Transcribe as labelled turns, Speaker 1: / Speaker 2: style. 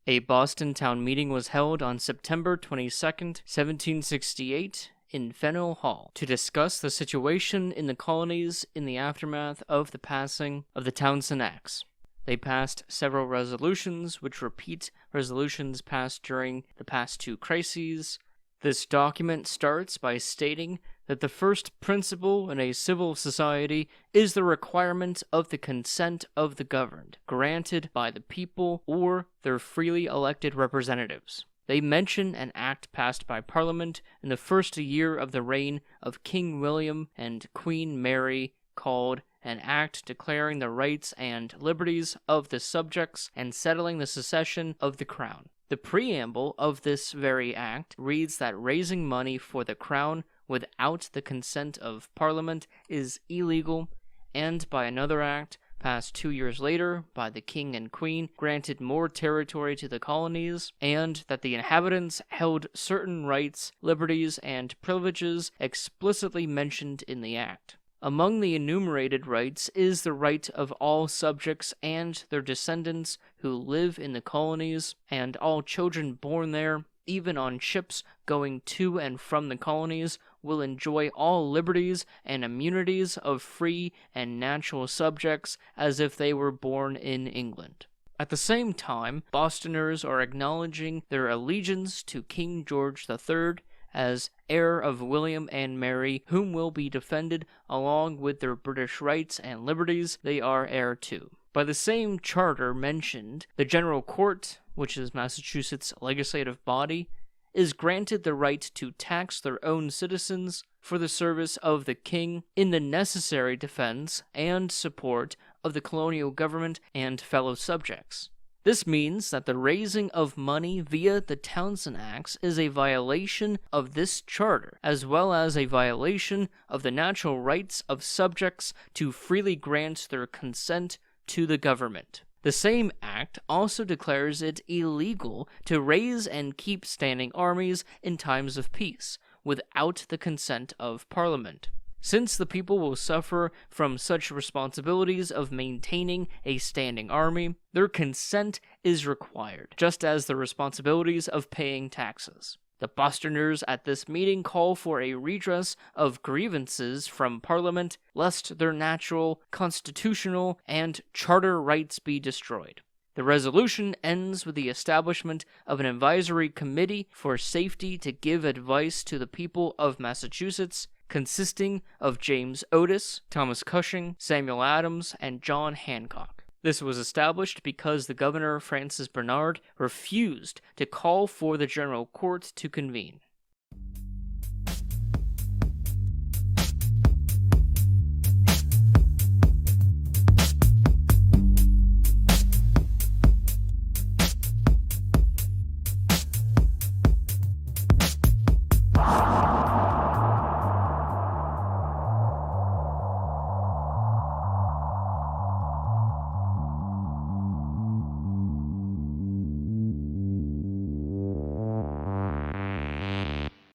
Speaker 1: A Boston town meeting was held on September 22nd, 1768, in Faneuil Hall to discuss the situation in the colonies in the aftermath of the passing of the Townshend Acts. They passed several resolutions which repeat resolutions passed during the past two crises. This document starts by stating that the first principle in a civil society is the requirement of the consent of the governed, granted by the people or their freely elected representatives. They mention an act passed by Parliament in the first year of the reign of King William and Queen Mary, called an act declaring the rights and liberties of the subjects and settling the succession of the crown. The preamble of this very act reads that raising money for the crown without the consent of Parliament is illegal, and by another act, passed 2 years later by the King and Queen, granted more territory to the colonies, and that the inhabitants held certain rights, liberties, and privileges explicitly mentioned in the act. Among the enumerated rights is the right of all subjects and their descendants who live in the colonies, and all children born there, even on ships going to and from the colonies, will enjoy all liberties and immunities of free and natural subjects as if they were born in England. At the same time, Bostoners are acknowledging their allegiance to King George III as heir of William and Mary, whom will be defended along with their British rights and liberties they are heir to. By the same charter mentioned, the General Court, which is Massachusetts' legislative body, is granted the right to tax their own citizens for the service of the king in the necessary defense and support of the colonial government and fellow subjects. This means that the raising of money via the Townshend Acts is a violation of this charter, as well as a violation of the natural rights of subjects to freely grant their consent to the government. The same act also declares it illegal to raise and keep standing armies in times of peace, without the consent of Parliament. Since the people will suffer from such responsibilities of maintaining a standing army, their consent is required, just as the responsibilities of paying taxes. The Bostoners at this meeting call for a redress of grievances from Parliament, lest their natural, constitutional, and charter rights be destroyed. The resolution ends with the establishment of an advisory committee for safety to give advice to the people of Massachusetts, consisting of James Otis, Thomas Cushing, Samuel Adams, and John Hancock. This was established because the governor, Francis Bernard, refused to call for the General Court to convene.